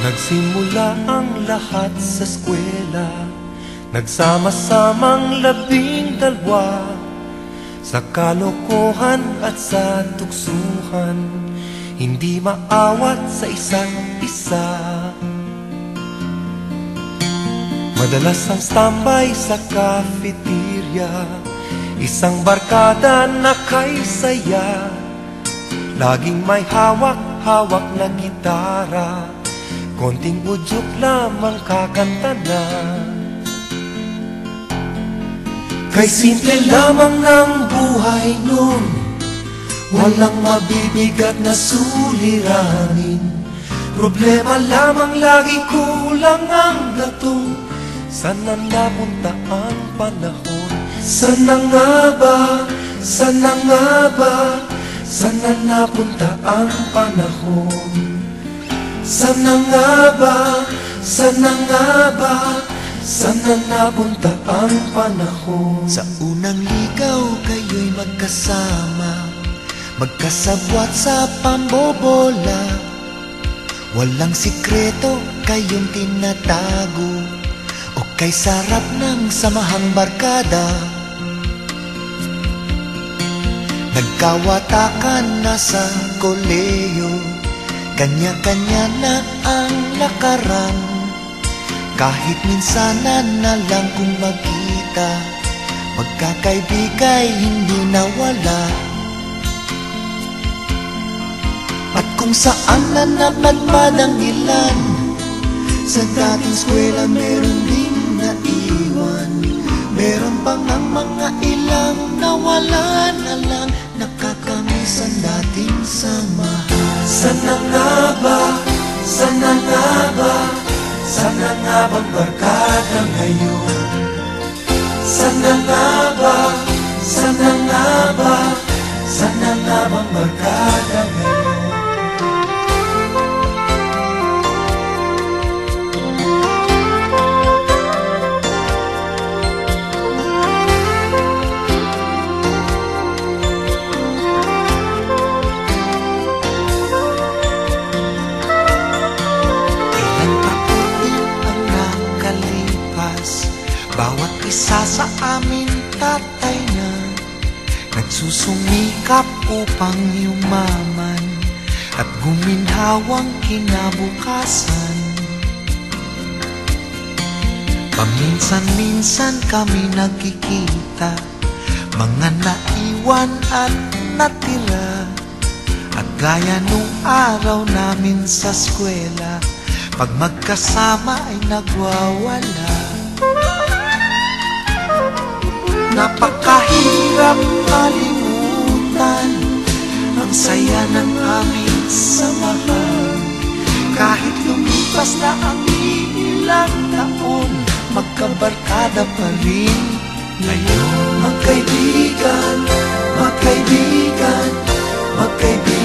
Nagsimula ang lahat sa eskwela, nagsama-samang 12, sa kalokohan at sa tuksuhan, hindi maawat sa isa't isa. Madalas ang standby sa cafeteria, isang barkada na kay saya, laging may hawak-hawak na gitara, konting udyok lamang kakanta na. Kay simple lamang ng buhay nun, walang mabibigat na suliranin. Problema lamang lagi, kulang ang gatong. Sana napunta ang panahon? Sana nga ba? Sana nga ba? Sana napunta ang panahon? Sana nga ba? Sana nga ba? Sana napunta ang panahon? Sa unang ligaw kayo'y magkasama, magkasabwat sa pambobola. Walang sikreto kayong tinatago, o kay sarap ng samahang barkada. Nagkawatakan na sa koleyo, kanya-kanya na ang lakaran. Kahit minsanan na lang kung magkita, magkakaibigay hindi nawala. At kung saan na napadpad ang ilan, sa dating eskwela meron din naiwan. Meron pang ang mga ilang nawala na lang, nakakamiss ang dating samahan. Sana nga ba? Sana nga ba? Sana nga bang barkada ngayon? Sana nga ba? Sana nga ba? Sana nga bang barkada ngayon? Bawat isa sa amin tatay na nagsusumikap upang yumaman at guminhawang kinabukasan. Paminsan-minsan kami nagkikita, mga naiwan at natira. At gaya nung araw namin sa eskwela, pag magkasama ay nagwawala. Napakahirap kalimutan ang saya ng aming samahan. Kahit lumipas na ang ilang taon, magkabarkada pa rin ngayon. Magkaibigan, magkaibigan, magkaibigan.